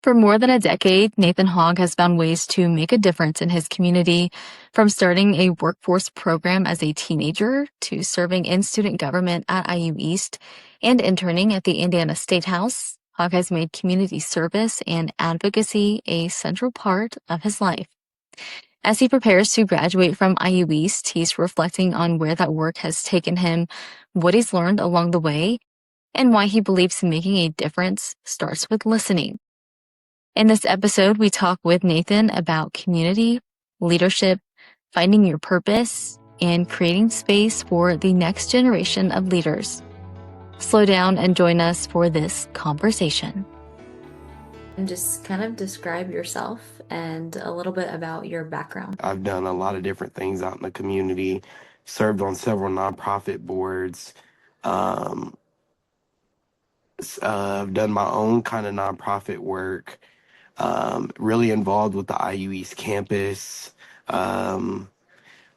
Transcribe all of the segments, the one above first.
For more than a decade, Nathan Hogg has found ways to make a difference in his community, from starting a workforce program as a teenager to serving in student government at IU East and interning at the Indiana State House. Hogg has made community service and advocacy a central part of his life. As he prepares to graduate from IU East, he's reflecting on where that work has taken him, what he's learned along the way, and why he believes making a difference starts with listening. In this episode, we talk with Nathan about community, leadership, finding your purpose, and creating space for the next generation of leaders. Slow down and join us for this conversation. And just kind of describe yourself and a little bit about your background. I've done a lot of different things out in the community, served on several nonprofit boards. Um, I've done my own kind of nonprofit work, really involved with the IU East campus. Um,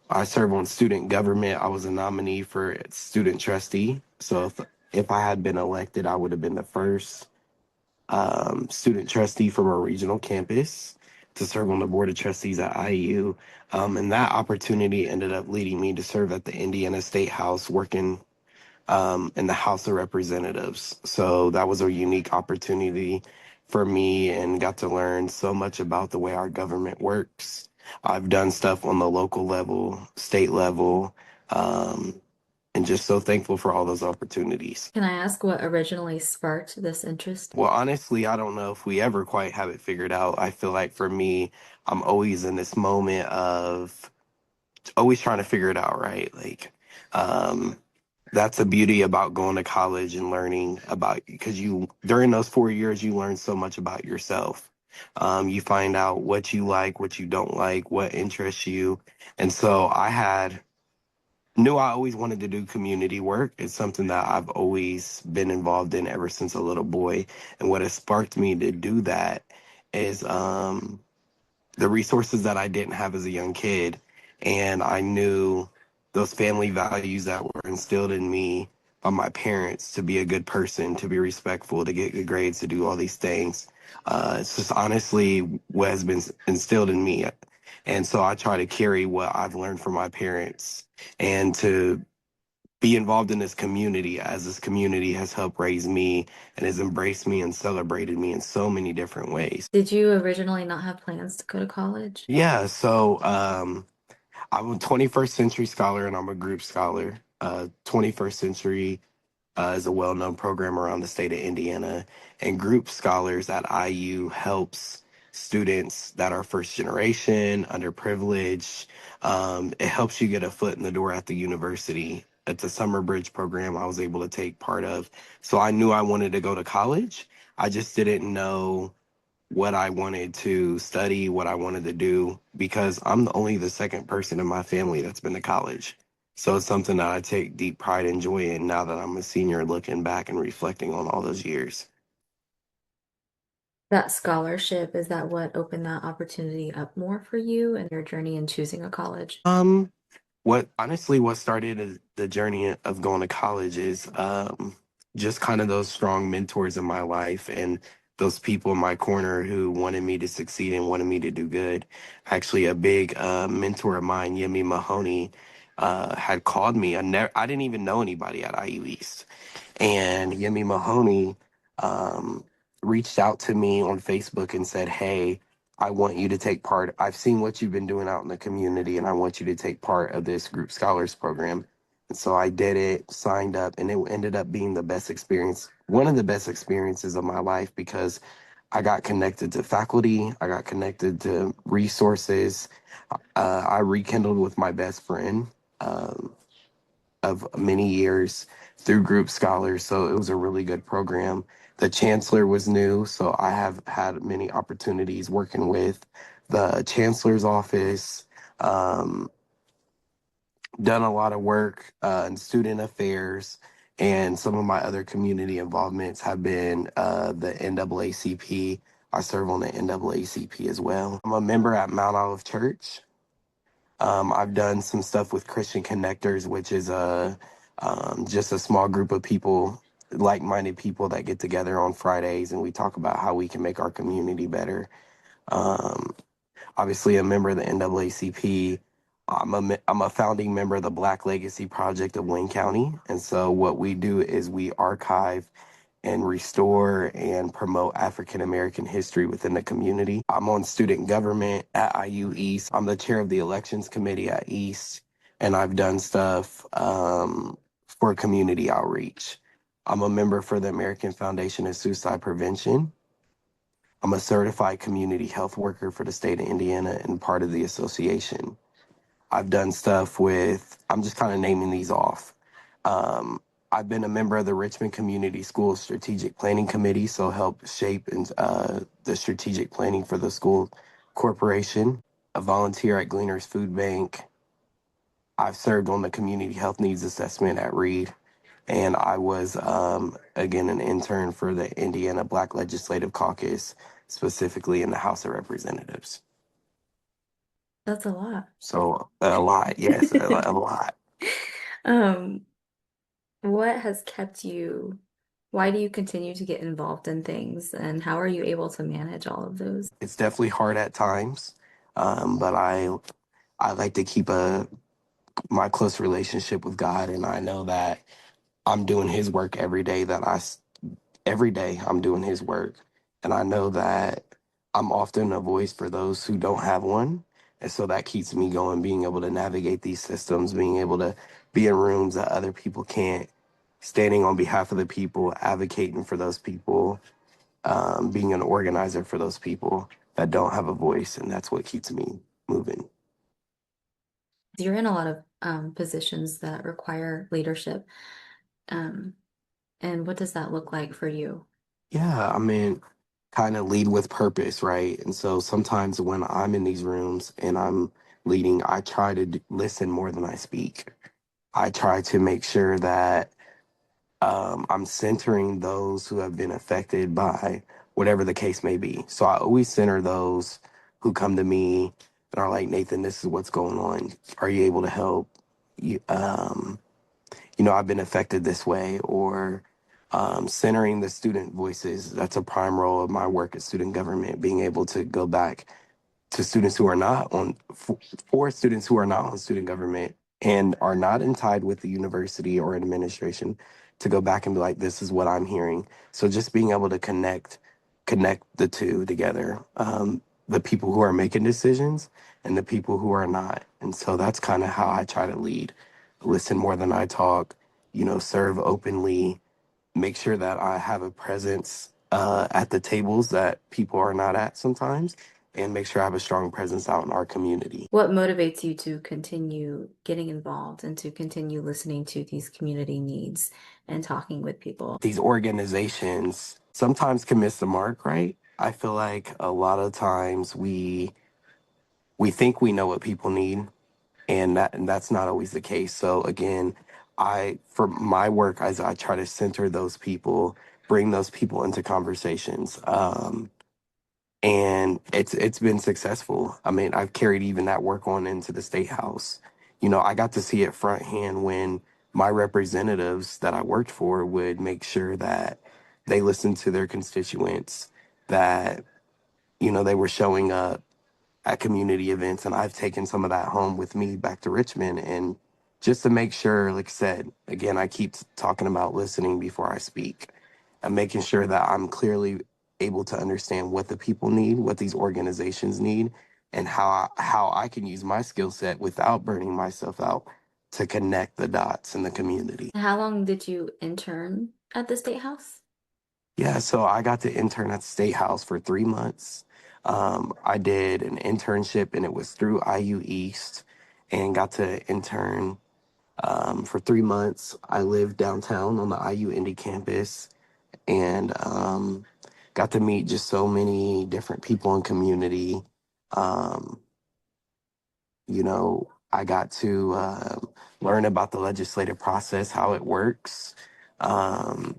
I serve on student government. I was a nominee for student trustee. So if I had been elected, I would have been the first student trustee from a regional campus to serve on the board of trustees at IU. And that opportunity ended up leading me to serve at the Indiana State House, working in the House of Representatives. So that was a unique opportunity for me and got to learn so much about the way our government works. I've done stuff on the local level, state level, and just so thankful for all those opportunities. Can I ask what originally sparked this interest? Well, honestly, I don't know if we ever quite have it figured out. I feel like for me, I'm always in this moment of always trying to figure it out, right? Um, that's the beauty about going to college and learning about, because during those 4 years, you learn so much about yourself. You find out what you like, what you don't like, what interests you. And so knew I always wanted to do community work. It's something that I've always been involved in ever since a little boy. And what has sparked me to do that is the resources that I didn't have as a young kid. And I knew those family values that were instilled in me by my parents, to be a good person, to be respectful, to get good grades, to do all these things. It's just honestly what has been instilled in me. And so I try to carry what I've learned from my parents and to be involved in this community, as this community has helped raise me and has embraced me and celebrated me in so many different ways. Did you originally not have plans to go to college? Yeah, so I'm a 21st century scholar and I'm a group scholar. 21st century is a well-known program around the state of Indiana, and group scholars at IU helps students that are first generation, underprivileged. It helps you get a foot in the door at the university. It's a summer bridge program I was able to take part of. So I knew I wanted to go to college. I just didn't know what I wanted to study, what I wanted to do, because I'm only the second person in my family that's been to college. So it's something that I take deep pride and joy in now that I'm a senior, looking back and reflecting on all those years. That scholarship, is that what opened that opportunity up more for you and your journey in choosing a college? What started the journey of going to college is just kind of those strong mentors in my life and those people in my corner who wanted me to succeed and wanted me to do good. Actually, a big mentor of mine, Yemi Mahoney, had called me. I didn't even know anybody at IU East. And Yemi Mahoney um, reached out to me on Facebook and said, "Hey, I want you to take part. I've seen what you've been doing out in the community, and I want you to take part of this group scholars program." And so I did it, signed up, and it ended up being the best experience, one of the best experiences of my life, because I got connected to faculty, I got connected to resources. I rekindled with my best friend. Of many years through group scholars. So it was a really good program. The chancellor was new, so I have had many opportunities working with the chancellor's office, um, done a lot of work in student affairs, and some of my other community involvements have been the NAACP. I serve on the NAACP as well. I'm a member at Mount Olive Church. I've done some stuff with Christian Connectors, which is just a small group of people like-minded people that get together on Fridays and we talk about how we can make our community better. Um, Obviously, a member of the NAACP. I'm a founding member of the Black Legacy Project of Wayne County, and so what we do is we archive and restore and promote African American history within the community. I'm on student government at IU East. I'm the chair of the elections committee at East, and I've done stuff for community outreach. I'm a member for the American Foundation of Suicide Prevention. I'm a certified community health worker for the state of Indiana and part of the association. I've done stuff with, I'm just kind of naming these off. Um, I've been a member of the Richmond Community Schools Strategic Planning Committee, so help shape the strategic planning for the school corporation. A volunteer at Gleaner's Food Bank. I've served on the Community Health Needs Assessment at Reed, and I was, again, an intern for the Indiana Black Legislative Caucus, specifically in the House of Representatives. That's a lot. So a lot, yes, a lot. Um, what has kept you, why do you continue to get involved in things, and how are you able to manage all of those? It's definitely hard at times, but I like to keep a my close relationship with God, and I know that I'm doing His work every day. Every day I'm doing His work, and I know that I'm often a voice for those who don't have one, and so that keeps me going. Being able to navigate these systems, being able to be in rooms that other people can't, standing on behalf of the people, advocating for those people, being an organizer for those people that don't have a voice, and that's what keeps me moving. You're in a lot of positions that require leadership. Um, and what does that look like for you? Yeah, I mean, kind of lead with purpose, right? And so sometimes when I'm in these rooms and I'm leading, I try to listen more than I speak. I try to make sure that I'm centering those who have been affected by whatever the case may be. So I always center those who come to me and are like, Nathan, this is what's going on. Are you able to help? You, I've been affected this way, or centering the student voices. That's a prime role of my work at student government, being able to go back to students who are not on, for students who are not on student government and are not in tied with the university or administration, to go back and be like, this is what I'm hearing. So just being able to connect the two together, the people who are making decisions and the people who are not. And so that's kind of how I try to lead. Listen more than I talk, serve openly, make sure that I have a presence at the tables that people are not at sometimes, and make sure I have a strong presence out in our community. What motivates you to continue getting involved and to continue listening to these community needs and talking with people? These organizations sometimes can miss the mark, right? I feel like a lot of times we think we know what people need, and that's not always the case. So again, I for my work, as I try to center those people, bring those people into conversations. And it's been successful. I mean, I've carried even that work on into the state house. I got to see it front hand when my representatives that I worked for would make sure that they listened to their constituents, that they were showing up at community events, and I've taken some of that home with me back to Richmond. And just to make sure, like I said, again, I keep talking about listening before I speak and making sure that I'm clearly able to understand what the people need, what these organizations need, and how I can use my skill set without burning myself out to connect the dots in the community. How long did you intern at the State House? Yeah, so I got to intern at the State House for 3 months. I did an internship and it was through IU East, and got to intern for 3 months. I lived downtown on the IU Indy campus, and got to meet just so many different people in community. Um, I got to learn about the legislative process, how it works. Um,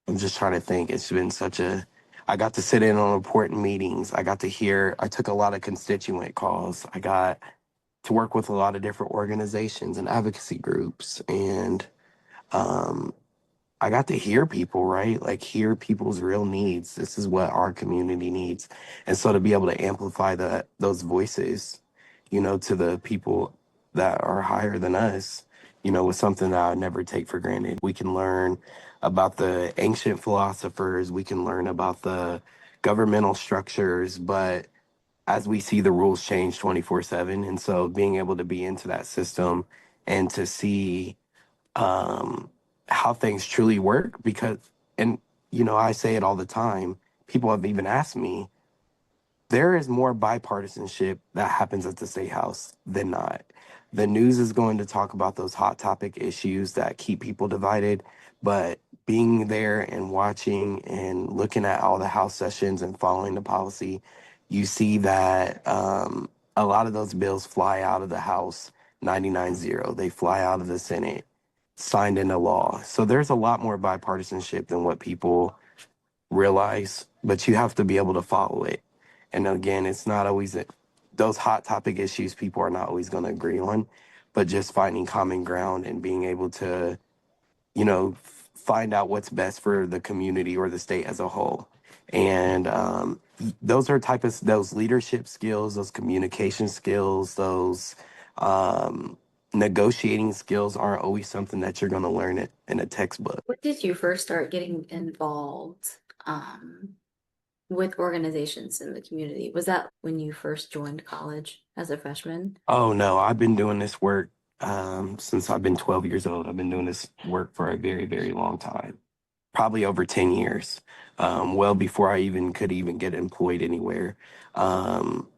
I'm just trying to think. It's been I got to sit in on important meetings. I took a lot of constituent calls. I got to work with a lot of different organizations and advocacy groups. And I got to hear people, right? Like hear people's real needs. This is what our community needs. And so to be able to amplify those voices, to the people that are higher than us, was something that I never take for granted. We can learn about the ancient philosophers, we can learn about the governmental structures, but as we see the rules change 24/7. And so being able to be into that system and to see um, how things truly work and, I say it all the time. People have even asked me, there is more bipartisanship that happens at the state house than not. The news is going to talk about those hot topic issues that keep people divided, but being there and watching and looking at all the house sessions and following the policy, you see that a lot of those bills fly out of the House 99-0. They fly out of the Senate signed into law. So there's a lot more bipartisanship than what people realize, but you have to be able to follow it. And again, it's not always those hot topic issues people are not always going to agree on, but just finding common ground and being able to, find out what's best for the community or the state as a whole. And those leadership skills, those communication skills, those um, negotiating skills aren't always something that you're going to learn it in a textbook. When did you first start getting involved with organizations in the community? Was that when you first joined college as a freshman? Oh no, I've been doing this work since I've been 12 years old. I've been doing this work for a very, very long time, probably over 10 years, well before I even could even get employed anywhere. Um,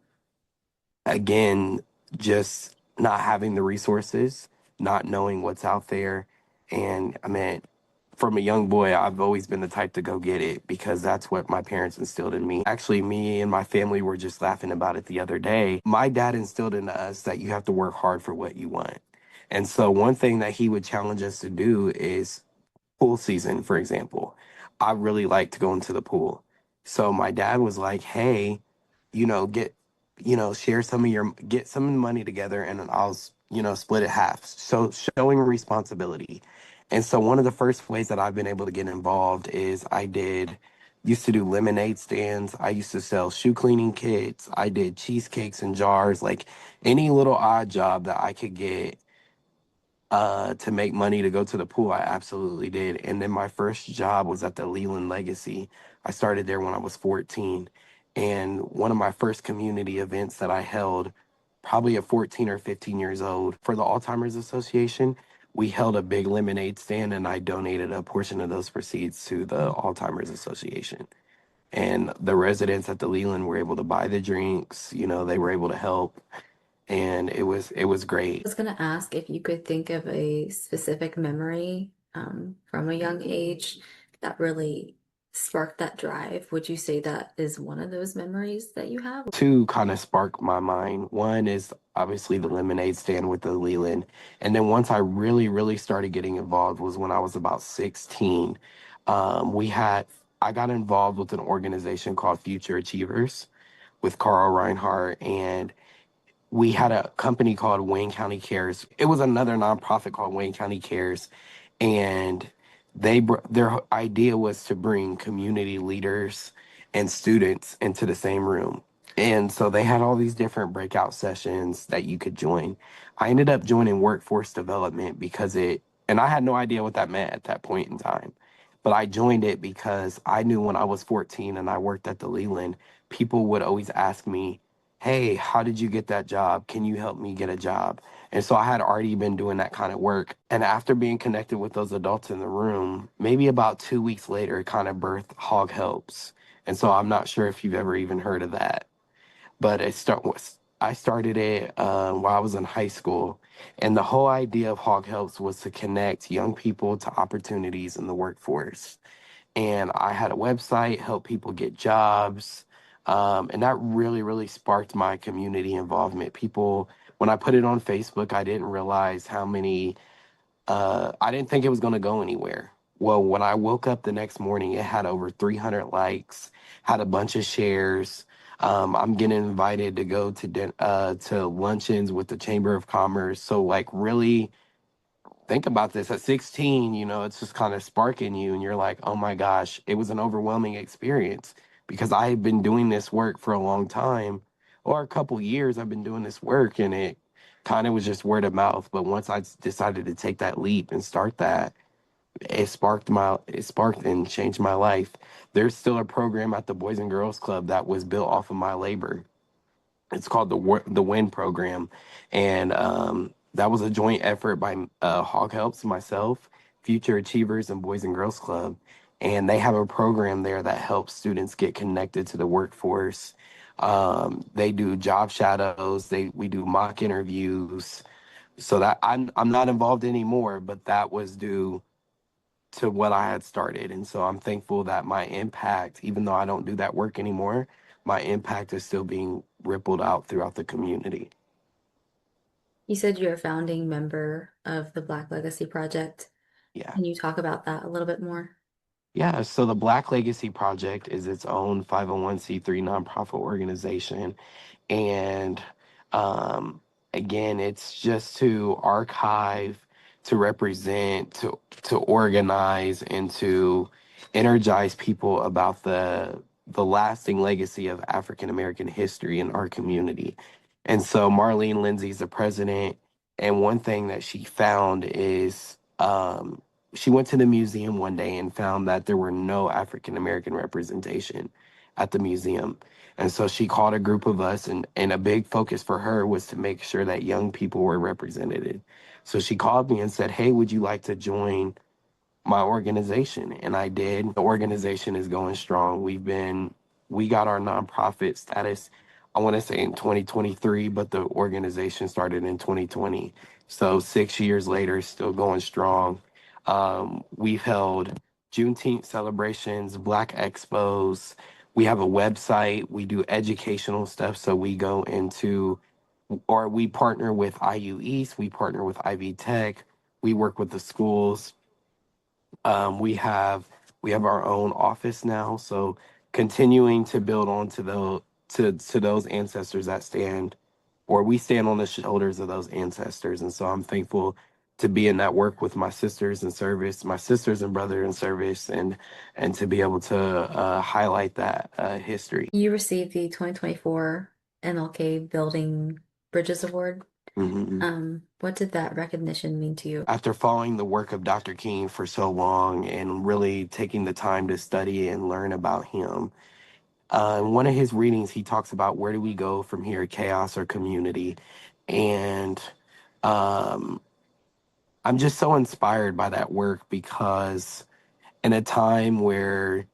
again, just not having the resources, not knowing what's out there. And I mean, from a young boy, I've always been the type to go get it because that's what my parents instilled in me. Actually, me and my family were just laughing about it the other day. My dad instilled into us that you have to work hard for what you want. And so, one thing that he would challenge us to do is pool season, for example. I really like to go into the pool. So my dad was like, hey, get, share get some of the money together and I'll, split it half. So showing responsibility. And so one of the first ways that I've been able to get involved is used to do lemonade stands. I used to sell shoe cleaning kits. I did cheesecakes in jars, like any little odd job that I could get to make money to go to the pool, I absolutely did. And then my first job was at the Leland Legacy. I started there when I was 14. And one of my first community events that I held, probably at 14 or 15 years old, for the Alzheimer's Association, we held a big lemonade stand and I donated a portion of those proceeds to the Alzheimer's Association. And the residents at the Leland were able to buy the drinks, they were able to help. And it was great. Was gonna ask if you could think of a specific memory from a young age that really sparked that drive. Would you say that is one of those memories that you have? Two kind of spark my mind. One is obviously the lemonade stand with the Leland. And then once I really, really started getting involved was when I was about 16. We had I got involved with an organization called Future Achievers with Carl Reinhardt, and we had a company called Wayne County Cares. It was another nonprofit called Wayne County Cares, and their idea was to bring community leaders and students into the same room. And so they had all these different breakout sessions that you could join. I ended up joining workforce development and I had no idea what that meant at that point in time. But I joined it because I knew when I was 14 and I worked at the Leland, people would always ask me, hey, how did you get that job? Can you help me get a job? And so I had already been doing that kind of work. And after being connected with those adults in the room, maybe about 2 weeks later, it kind of birthed Hog Helps. And so I'm not sure if you've ever even heard of that, but I started it while I was in high school. And the whole idea of Hog Helps was to connect young people to opportunities in the workforce. And I had a website, help people get jobs. And that really, really sparked my community involvement. When I put it on Facebook, I didn't realize I didn't think it was going to go anywhere. Well, when I woke up the next morning, it had over 300 likes, had a bunch of shares. I'm getting invited to go to luncheons with the Chamber of Commerce. So, like, really, think about this at 16, it's just kind of sparking you, and you're like, oh my gosh, it was an overwhelming experience because I had been doing this work for a long time, or a couple years I've been doing this work, and it kind of was just word of mouth. But once decided to take that leap and start that, it sparked and changed my life. There's still a program at the Boys and Girls Club that was built off of my labor. It's called the WIN program, and that was a joint effort by Hog Helps, myself, Future Achievers, and Boys and Girls Club. And they have a program there that helps students get connected to the workforce. They do job shadows. We do mock interviews. So that I'm not involved anymore, but that was due to what I had started. And so I'm thankful that my impact, even though I don't do that work anymore, my impact is still being rippled out throughout the community. You said you're a founding member of the Black Legacy Project. Yeah. Can you talk about that a little bit more? Yeah. So the Black Legacy Project is its own 501(c)(3) nonprofit organization. And um, again, it's just to archive, to represent, to organize, and to energize people about the lasting legacy of African American history in our community. And so Marlene Lindsay's the president, and one thing that she found is she went to the museum one day and found that there were no African American representation at the museum. And so she called a group of us, and a big focus for her was to make sure that young people were represented. So she called me and said, hey, would you like to join my organization? And I did. The organization is going strong. We got our nonprofit status, I want to say in 2023, but the organization started in 2020. So 6 years later, still going strong. We've held Juneteenth celebrations, Black expos. We have a website. We do educational stuff. So we go into, or we partner with IU East, we partner with Ivy Tech, we work with the schools. We have our own office now, so continuing to build on to those ancestors that stand, or we stand on the shoulders of those ancestors. And so I'm thankful to be in that work with my sisters in service, my sisters and brother in service, and to be able to highlight that history. You received the 2024 MLK Building Bridges Award. Mhm. What did that recognition mean to you? After following the work of Dr. King for so long and really taking the time to study and learn about him, in one of his readings, he talks about where do we go from here, chaos or community. And um, I'm just so inspired by that work because in a time where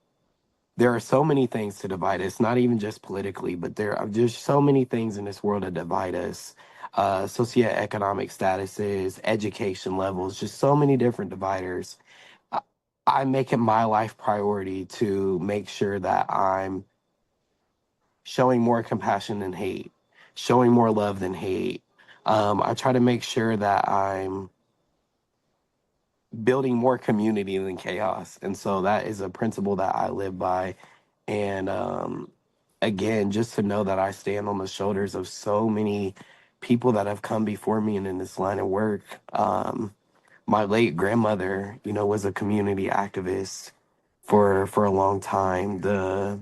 there are so many things to divide us, not even just politically, but there are just so many things in this world that divide us. Socioeconomic statuses, education levels, just so many different dividers. I, I make it my life priority to make sure that I'm showing more compassion than hate, showing more love than hate. I try to make sure that I'm building more community than chaos. And so that is a principle that I live by. And again, just to know that I stand on the shoulders of so many people that have come before me and in this line of work. My late grandmother, was a community activist for a long time. The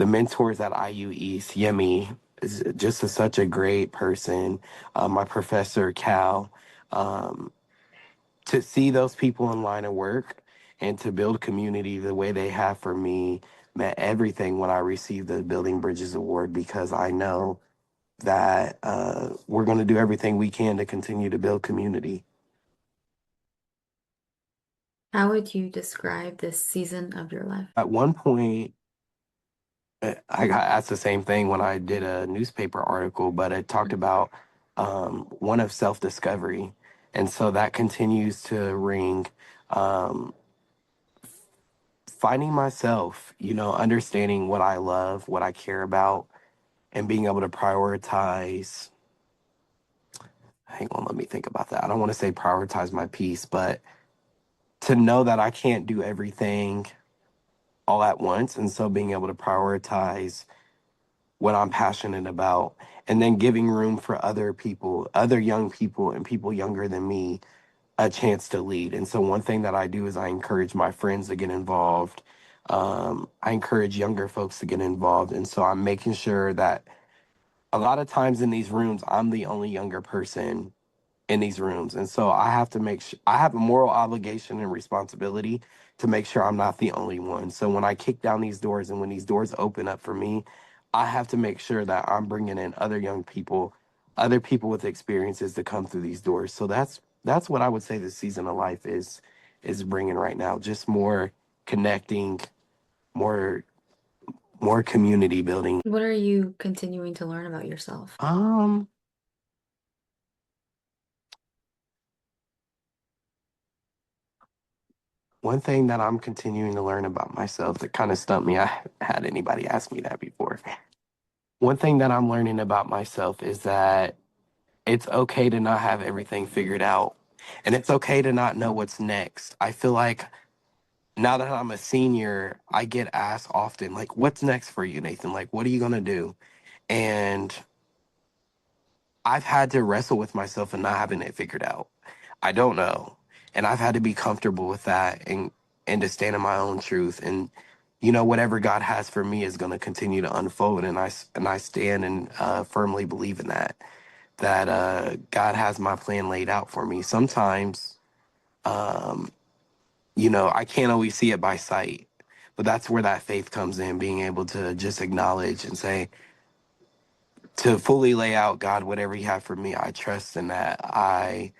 mentors at IU East, Yemi, is just such a great person. My professor, Cal, um, to see those people in line of work and to build community the way they have for me meant everything when I received the Building Bridges Award, because I know that we're going to do everything we can to continue to build community. How would you describe this season of your life? At one point, I got asked the same thing when I did a newspaper article, but it talked about one of self discovery. And so that continues to ring. Um, Finding myself, understanding what I love, what I care about, and being able to prioritize. Hang on, let me think about that. I don't want to say prioritize my peace, but to know that I can't do everything all at once. And so being able to prioritize what I'm passionate about, and then giving room for other people, other young people, and people younger than me a chance to lead. And so one thing that I do is I encourage my friends to get involved. I encourage younger folks to get involved. And so I'm making sure that a lot of times in these rooms, I'm the only younger person in these rooms. And so I have to make sure I have a moral obligation and responsibility to make sure I'm not the only one. So when I kick down these doors and when these doors open up for me, I have to make sure that I'm bringing in other young people, other people with experiences to come through these doors. So that's what I would say the season of life is bringing right now. Just more connecting, more more community building. What are you continuing to learn about yourself? One thing that I'm continuing to learn about myself that kind of stumped me, I haven't had anybody ask me that before. One thing that I'm learning about myself is that it's okay to not have everything figured out. And it's okay to not know what's next. I feel like now that I'm a senior, I get asked often, like, what's next for you, Nathan? Like, what are you going to do? And I've had to wrestle with myself and not having it figured out. I don't know. And I've had to be comfortable with that and to stand in my own truth. And, whatever God has for me is going to continue to unfold. And I stand and firmly believe in that God has my plan laid out for me. Sometimes, um, I can't always see it by sight, but that's where that faith comes in, being able to just acknowledge and say, to fully lay out, God, whatever you have for me, I trust in that. I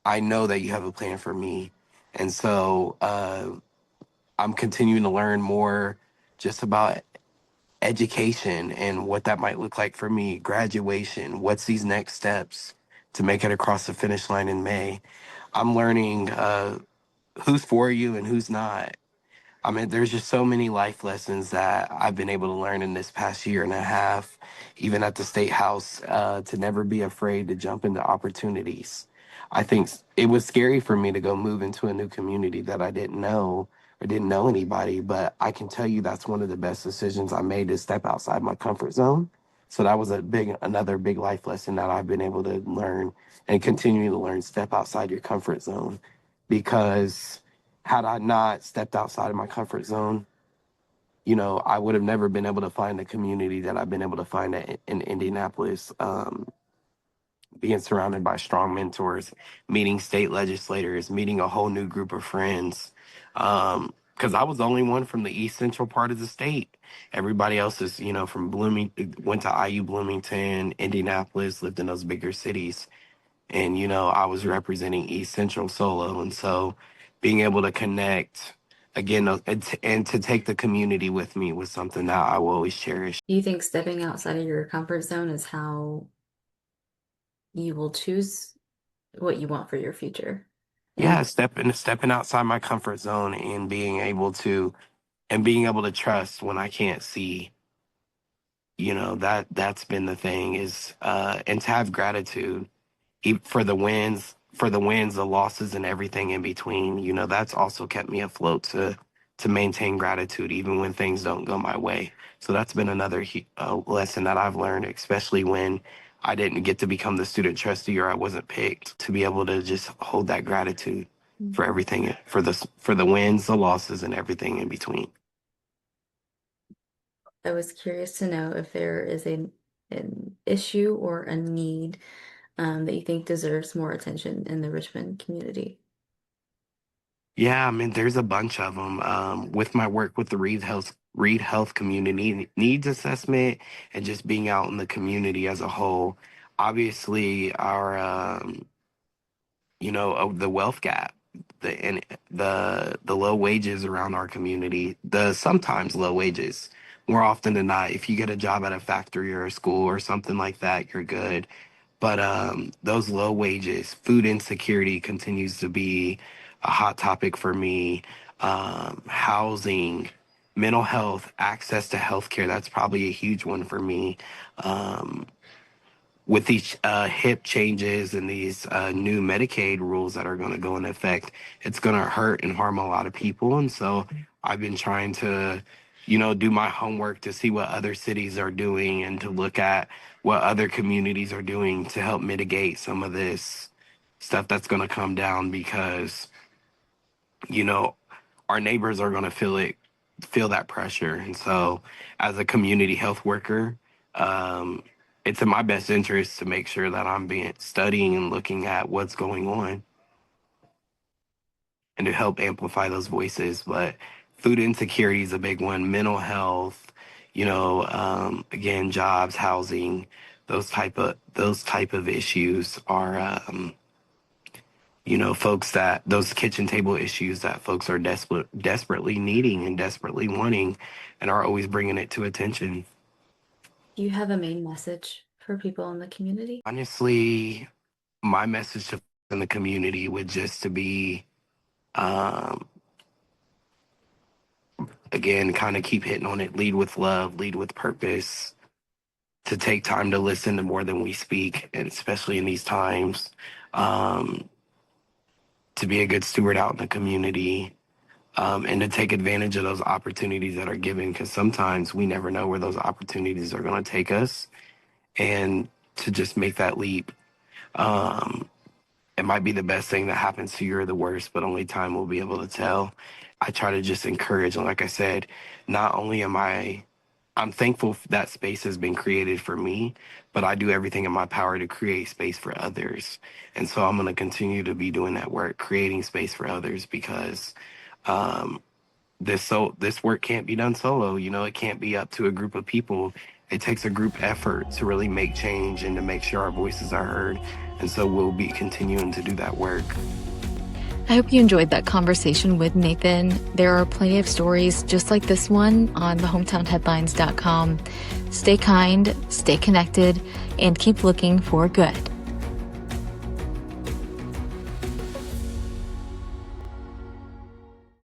know that you have a plan for me. And so I'm continuing to learn more just about education and what that might look like for me, graduation, what's these next steps to make it across the finish line in May. I'm learning who's for you and who's not. I mean, there's just so many life lessons that I've been able to learn in this past year and a half, even at the state house, to never be afraid to jump into opportunities. I think it was scary for me to go move into a new community that I didn't know or didn't know anybody, but I can tell you that's one of the best decisions I made to step outside my comfort zone. So that was another big life lesson that I've been able to learn and continue to learn. Step outside your comfort zone, because had I not stepped outside of my comfort zone, I would have never been able to find the community that I've been able to find in Indianapolis, being surrounded by strong mentors, meeting state legislators, meeting a whole new group of friends. Because I was the only one from the east central part of the state. Everybody else is, from went to IU Bloomington, Indianapolis, lived in those bigger cities. And I was representing East Central solo, and so being able to connect again, and to take the community with me was something that I will always cherish. Do you think stepping outside of your comfort zone is how you will choose what you want for your future? Yeah, And stepping outside my comfort zone and being able to trust when I can't see. That's been the thing, is and to have gratitude for the wins, the losses, and everything in between. That's also kept me afloat to maintain gratitude even when things don't go my way. So that's been another lesson that I've learned, especially when I didn't get to become the student trustee or I wasn't picked, to be able to just hold that gratitude for everything, for the wins, the losses, and everything in between. I was curious to know if there is an issue or a need that you think deserves more attention in the Richmond community. Yeah, I mean, there's a bunch of them. With my work with the Reed Health Community Needs Assessment and just being out in the community as a whole, obviously of the wealth gap, the low wages around our community, the sometimes low wages. More often than not, if you get a job at a factory or a school or something like that, you're good. But those low wages, food insecurity continues to be a hot topic for me. Housing, mental health, access to healthcare, that's probably a huge one for me. Um, with these hip changes and these new Medicaid rules that are going to go into effect, it's going to hurt and harm a lot of people. And so I've been trying to, do my homework to see what other cities are doing and to look at what other communities are doing to help mitigate some of this, stuff that's going to come down because, you know, our neighbors are going to feel that pressure. And so, as a community health worker, um, it's in my best interest to make sure that I'm being studying and looking at what's going on and to help amplify those voices. But food insecurity is a big one, mental health, again, jobs, housing, those type of issues are, folks that those kitchen table issues that folks are desperately needing and desperately wanting, and are always bringing it to attention. Do you have a main message for people in the community? Honestly, my message to in the community would just to be, um, again, kind of keep hitting on it, lead with love, lead with purpose, to take time to listen to more than we speak, and especially in these times, um, to be a good steward out in the community, and to take advantage of those opportunities that are given, because sometimes we never know where those opportunities are going to take us, and to just make that leap. Um, it might be the best thing that happens to you or the worst, but only time will be able to tell. I try to just encourage, and like I said, not only I'm thankful that space has been created for me, but I do everything in my power to create space for others. And so I'm going to continue to be doing that work, creating space for others, because um, this work can't be done solo. It can't be up to a group of people. It takes a group effort to really make change and to make sure our voices are heard. And so we'll be continuing to do that work. I hope you enjoyed that conversation with Nathan. There are plenty of stories just like this one on thehometownheadlines.com. Stay kind, stay connected, and keep looking for good.